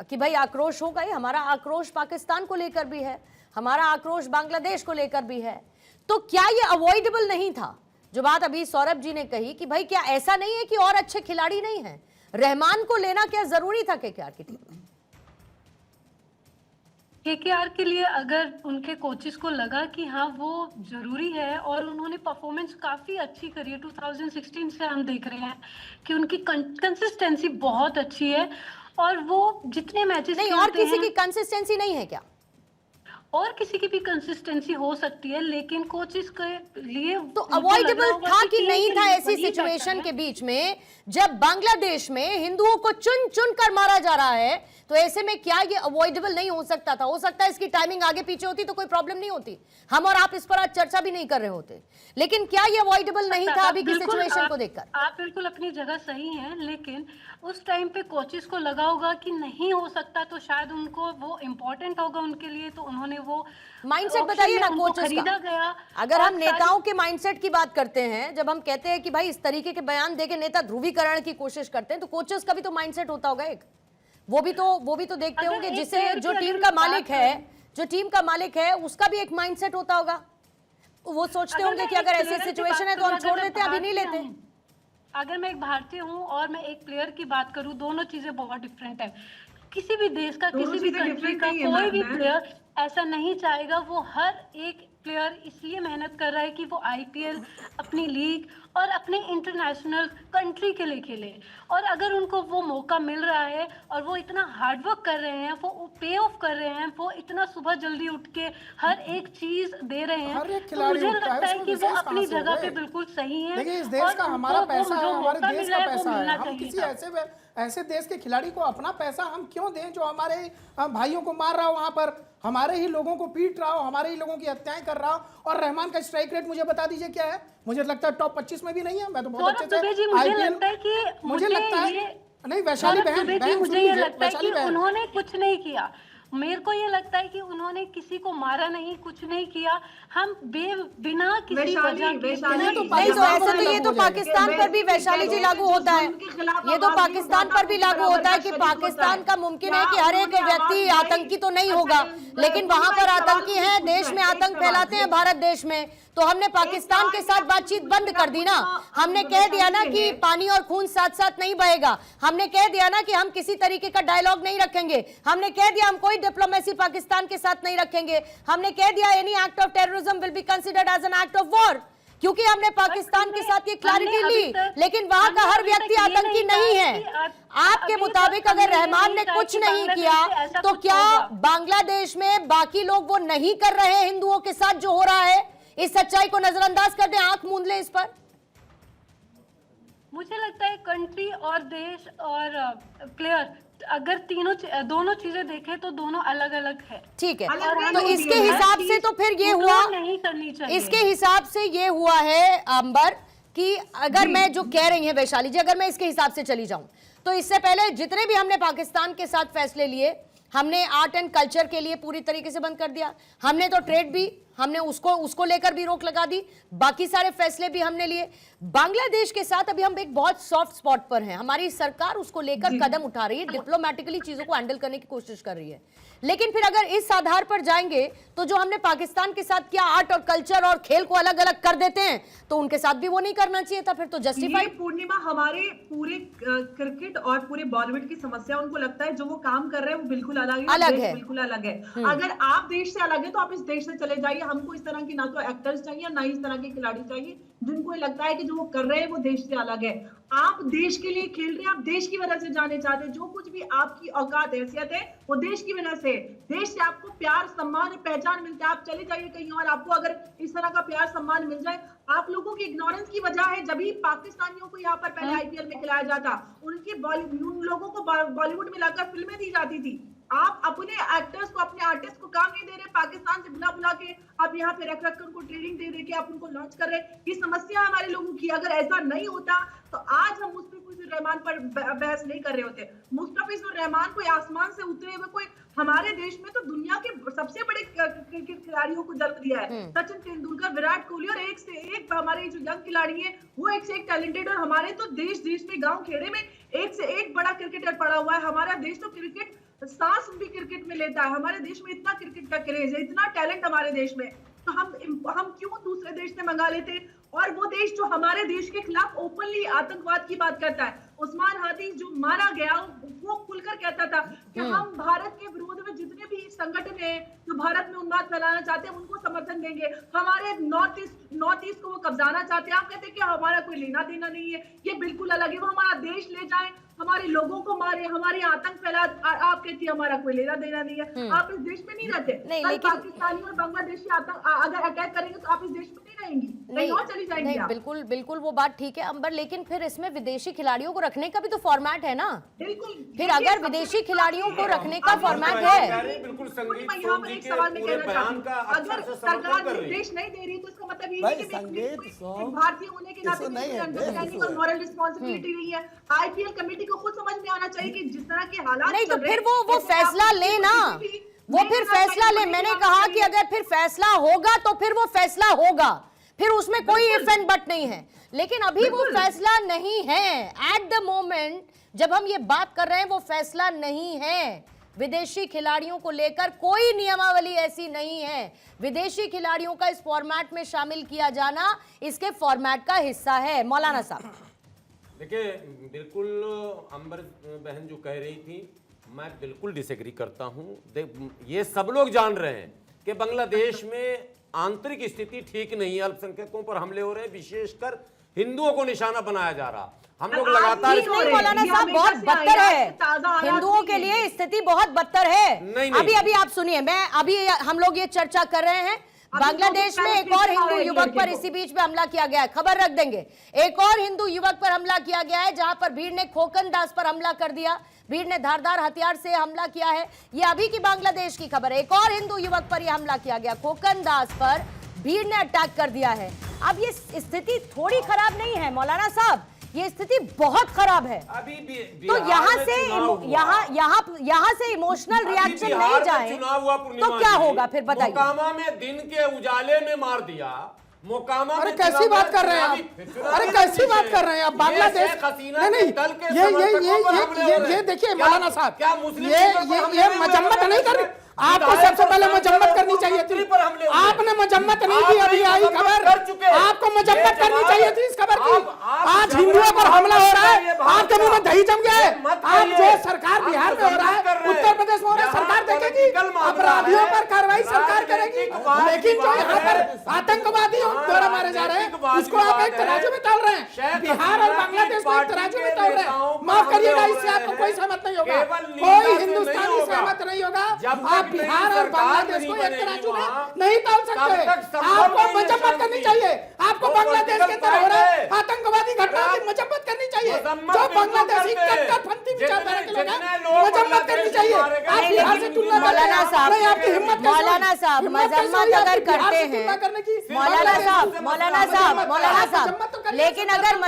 कि भाई आक्रोश होगा ही, हमारा आक्रोश पाकिस्तान को लेकर भी है, हमारा आक्रोश बांग्लादेश को लेकर भी है। तो क्या ये अवॉइडेबल नहीं था? जो बात अभी सौरभ जी ने कही कि भाई क्या ऐसा नहीं है कि और अच्छे खिलाड़ी नहीं हैं? रहमान को लेना क्या जरूरी था केकेआर की टीम में? केकेआर के लिए अगर उनके कोचेस को लगा कि हाँ वो जरूरी है, और उन्होंने परफॉर्मेंस काफी अच्छी करी है, 2016 से हम देख रहे हैं कि उनकी कंसिस्टेंसी बहुत अच्छी है, और वो जितने मैचेस नहीं, और किसी की कंसिस्टेंसी नहीं है क्या? और किसी की भी कंसिस्टेंसी हो सकती है, लेकिन कोचेस के लिए तो अवॉइडेबल था कि नहीं था ऐसी सिचुएशन के बीच में जब बांग्लादेश में हिंदुओं को चुन चुन कर मारा जा रहा है? तो ऐसे में क्या ये अवॉइडेबल नहीं हो सकता था? हो सकता है इसकी टाइमिंग आगे पीछे होती तो कोई प्रॉब्लम नहीं होती, हम और आप इस पर आज चर्चा भी नहीं कर रहे होते। लेकिन क्या ये अवॉइडेबल नहीं था अभी की सिचुएशन को देखकर? आप बिल्कुल अपनी जगह सही हैं, लेकिन उस टाइम पे कोचेस को लगा होगा कि नहीं हो सकता, तो शायद उनको वो इम्पोर्टेंट होगा उनके लिए, तो उन्होंने वो माइंडसेट बताइए ना कोचेस खरीदा का। गया। अगर हम नेताओं के माइंडसेट की बात करते हैं, जब हम कहते हैं कि भाई इस तरीके के बयान देके नेता ध्रुवीकरण की कोशिश करते हैं, तो कोचेस का भी तो माइंडसेट होता होगा एक। वो भी तो देखते होंगे, जिसे जो टीम का मालिक है उसका भी एक माइंडसेट होता होगा। वो सोचते होंगे कि अगर ऐसी सिचुएशन है तो हम छोड़ देते हैं, अभी नहीं लेते। अगर मैं एक भारतीय हूँ और मैं एक प्लेयर की बात करूँ, दोनों चीजें बहुत डिफरेंट है। किसी भी देश का, किसी भी कंट्री का कोई भी प्लेयर ऐसा नहीं चाहेगा, वो हर एक प्लेयर इसलिए मेहनत कर रहा है कि वो आईपीएल, अपनी लीग और अपने इंटरनेशनल कंट्री के लिए खेले। और अगर उनको वो मौका मिल रहा है और वो इतना हार्डवर्क कर रहे हैं, वो पे ऑफ कर रहे हैं, वो इतना सुबह जल्दी उठ के हर एक चीज दे रहे हैं, तो मुझे लगता है कि वो अपनी जगह पे बिल्कुल सही है। देखिए, इस देश का हमारा पैसा है, हमारे देश का पैसा है। हम किसी ऐसे देश के खिलाड़ी को अपना पैसा हम क्यों दें जो हमारे भाइयों को मार रहा हो, वहां पर हमारे ही लोगों को पीट रहा हो, हमारे ही लोगों की हत्याएं कर रहा हो? और रहमान का स्ट्राइक रेट मुझे बता दीजिए क्या है? मुझे लगता है टॉप 25 में भी नहीं है। मैं तो बहुत अच्छे से मुझे लगता है नहीं, वैशाली बहन मुझे ये लगता है कि उन्होंने कुछ नहीं किया। मेरे को ये लगता है कि उन्होंने किसी को मारा नहीं, कुछ नहीं किया। हम बिना किसी वजह के नहीं, तो ऐसे तो ये तो पाकिस्तान पर भी वैशाली जी लागू होता है। ये तो पाकिस्तान पर भी लागू होता है कि पाकिस्तान का मुमकिन है कि हर एक व्यक्ति आतंकी तो नहीं होगा, लेकिन वहां पर आतंकी हैं, देश में आतंक फैलाते हैं भारत देश में। तो हमने पाकिस्तान के साथ बातचीत बंद कर दी ना। हमने कह दिया ना कि पानी और खून साथ साथ नहीं बहेगा। हमने कह दिया ना कि हम किसी तरीके का डायलॉग नहीं रखेंगे। हमने कह दिया हम कोई डिप्लोमेसी पाकिस्तान के साथ नहीं रखेंगे। हमने कह दिया any act of terrorism will be considered as an act of war, क्योंकि हमने पाकिस्तान के साथ ये क्लैरिटी ली। लेकिन वहां का हर व्यक्ति आतंकी नहीं है। आपके मुताबिक अगर रहमान ने कुछ नहीं किया, तो क्या बांग्लादेश में बाकी लोग वो नहीं कर रहे हैं हिंदुओं के साथ जो हो रहा है? इस सच्चाई को नजरअंदाज कर दें, आंख मूंद लें इस पर? मुझे लगता है कंट्री और देश और प्लेयर, अगर दोनों चीजें देखें तो दोनों अलग अलग है। ठीक है, तो इसके हिसाब से तो फिर ये हुआ, नहीं करनी चाहिए। इसके हिसाब से ये हुआ है अंबर कि अगर मैं जो कह रही हैं वैशाली जी, अगर मैं इसके हिसाब से चली जाऊं, तो इससे पहले जितने भी हमने पाकिस्तान के साथ फैसले लिए, हमने आर्ट एंड कल्चर के लिए पूरी तरीके से बंद कर दिया। हमने तो ट्रेड भी, हमने उसको लेकर भी रोक लगा दी। बाकी सारे फैसले भी हमने लिए। बांग्लादेश के साथ अभी हम एक बहुत सॉफ्ट स्पॉट पर हैं। हमारी सरकार उसको लेकर कदम उठा रही है, डिप्लोमेटिकली चीजों को हैंडल करने की कोशिश कर रही है। लेकिन फिर अगर इस आधार पर जाएंगे तो जो हमने पाकिस्तान के साथ किया, आर्ट और कल्चर और खेल को अलग अलग कर देते हैं, तो उनके साथ भी वो नहीं करना चाहिए था। फिर तो जस्टिफाइड। पूर्णिमा, हमारे पूरे क्रिकेट और पूरे बॉलीवुड की समस्या, उनको लगता है जो वो काम कर रहे हैं वो बिल्कुल अलग है, बिल्कुल अलग है। अगर आप देश से अलग है तो आप इस देश से चले जाइए। हमको इस तरह की ना तो एक्टर्स चाहिए, ना इस तरह के खिलाड़ी चाहिए जिनको लगता है कि जो वो कर रहे हैं वो देश से अलग है। आप देश के लिए खेल रहे हैं, आप देश की वजह से जाने चाहते हैं। जो कुछ भी आपकी औकात हैसियत है वो देश की वजह से, देश से आपको प्यार, सम्मान, पहचान मिलता है। आप चले जाइए कहीं और, आपको अगर इस तरह का प्यार, सम्मान मिल जाए। आप लोगों की इग्नोरेंस की वजह है, जब भी पाकिस्तानियों को यहाँ पर पहले आईपीएल में खिलाया जाता, उन लोगों को बॉलीवुड में लाकर फिल्में दी जाती थी। आप अपने एक्टर्स को, अपने आर्टिस्ट को काम नहीं दे रहे। पाकिस्तान से बुला के आप यहाँ पे रख कर उनको ट्रेनिंग दे के आप उनको लॉन्च कर रहे। ये समस्या हमारे लोगों की। अगर ऐसा नहीं होता तो आज हम मुस्तफिजुर रहमान पर बहस नहीं कर रहे होते। मुस्तफिजुर रहमान कोई आसमान से उतरे हुए कोई, हमारे देश में तो दुनिया के सबसे बड़े क्रिकेट खिलाड़ियों को जन्म दिया है। सचिन तेंदुलकर, विराट कोहली, और एक से एक हमारे जो यंग खिलाड़ी है वो एक से एक टैलेंटेड। और हमारे तो देश में, गाँव खेड़े में एक से एक बड़ा क्रिकेटर पड़ा हुआ है। हमारा देश तो क्रिकेट सांस भी क्रिकेट में लेता है। हमारे देश में इतना क्रिकेट का क्रेज है, इतना टैलेंट हमारे देश में, तो हम क्यों दूसरे देश से मंगा लेते? और वो देश जो हमारे देश के खिलाफ ओपनली आतंकवाद की बात करता है, उस्मान हादी जो मारा गया वो खुलकर कहता था कि हम भारत के विरोध में जितने भी संगठन है जो भारत में उन्माद फैलाना चाहते हैं उनको समर्थन देंगे। हमारे नॉर्थ ईस्ट को वो कब्जाना चाहते हैं, आप कहते हैं कि हमारा कोई लेना देना नहीं है, ये बिल्कुल अलग है। वो हमारा देश ले जाए, हमारे लोगों को मारे, हमारे आतंक फैला, आप कहती है हमारा कोई लेना देना नहीं है। आप इस देश में नहीं रहते। कल पाकिस्तानी और बांग्लादेशी अगर अटैक करेंगे तो आप इस देश में नहीं रहेंगी, कहीं और चली जाएंगी। नहीं, बिल्कुल बिल्कुल वो बात ठीक है अंबर, लेकिन फिर इसमें विदेशी खिलाड़ियों को रखने का भी तो फॉर्मेट है ना। बिल्कुल, फिर अगर विदेशी खिलाड़ियों को रखने का फॉर्मेट है, बिल्कुल मैं यहाँ पर एक सवाल में कहना चाहती हूँ, अगर सरकार निर्देश नहीं दे रही तो इसका मतलब ये नहीं कि भारतीय होने के नाते अंडरस्टैंडिंग और मॉरल रिस्पांसिबिलिटी नहीं है। आईपीएल कमेटी को खुद समझ में आना चाहिए कि जिस तरह के हालात नहीं तो फिर वो फैसला ले ना, वो फिर फैसला ले। मैंने कहा कि अगर फिर फैसला होगा तो फिर वो फैसला होगा, फिर उसमें कोई इफ एंड बट नहीं है। लेकिन अभी वो फैसला नहीं है। एट द मोमेंट जब हम ये बात कर रहे हैं वो फैसला नहीं है। विदेशी खिलाड़ियों को लेकर कोई नियमावली ऐसी नहीं है। विदेशी खिलाड़ियों का इस फॉर्मेट में शामिल किया जाना इसके फॉर्मेट का हिस्सा है। मौलाना साहब देखिए, बिल्कुल अंबर बहन जो कह रही थी मैं बिल्कुल डिसएग्री करता हूं। ये सब लोग जान रहे हैं कि बांग्लादेश में आंतरिक स्थिति ठीक नहीं है, अल्पसंख्यकों पर हमले हो रहे हैं, विशेषकर हिंदुओं को निशाना बनाया जा रहा। हम लोग लगातार मौलाना साहब बहुत बदतर है, हिंदुओं के लिए स्थिति बहुत बदतर है। अभी आप सुनिए, मैं अभी हम लोग ये चर्चा कर रहे हैं। बांग्लादेश में एक और हिंदू युवक पर इसी बीच में हमला किया गया है, खबर रख देंगे। एक और हिंदू युवक पर हमला किया गया है जहां पर भीड़ ने खोकन दास पर हमला कर दिया, भीड़ ने धारदार हथियार से हमला किया है। ये अभी की बांग्लादेश की खबर है। एक और हिंदू युवक पर यह हमला किया गया, खोकन दास पर भीड़ ने अटैक कर दिया है। अब ये स्थिति थोड़ी खराब नहीं है मौलाना साहब, ये स्थिति बहुत खराब है। अभी तो यहाँ से इमोशनल रिएक्शन नहीं जाए तो क्या होगा फिर बताइए। मोकामा में दिन के उजाले में मार दिया, मोकामा में। अरे कैसी बात कर रहे हैं आप? अरे कैसी बात कर रहे हैं आप? बांग्लादेश नहीं, ये देखिए मौलाना साहब, ये मजम्मत नहीं कर, आपको सबसे पहले मजम्मत करनी चाहिए थी। आपने मजम्मत नहीं की, अभी आई खबर, आपको मजम्मत करनी चाहिए थी इस खबर की। आज हिंदुओं पर हमला हो रहा है, आपके मुंह में दही जम गया है। आज जो सरकार बिहार में हो रहा है, उत्तर प्रदेश में हो रहा है, सरकार देखेगी, अपराधियों पर कार्रवाई सरकार करेगी। लेकिन जो यहाँ पर आतंकवादी द्वारा मारे जा रहे हैं उसको आप एक तराजू में तौल रहे हैं। बिहार और बांग्लादेश को एक तराजू में तौल रहे हैं। माफ करिएगा, इससे आपको कोई सहमत नहीं होगा, कोई हिंदुस्तानी सहमत नहीं होगा। आप बिहार और बांग्लादेश को एक तराजू में नहीं तौल सकते। आपको मजम्मत करनी चाहिए, आपको बांग्लादेश के तरह हो रहे आतंकवादी घटनाओं की मजम्मत करनी चाहिए। जो बांग्लादेशी कट्टरपंथी विचारधारा के लोग हैं मजम्मत करनी चाहिए। आप बिहार से तुलना मौलाना साहब, नहीं, आपकी हिम्मत मौलाना साहब मजम्मत अगर करते हैं, मौलाना साहब, लेकिन अगर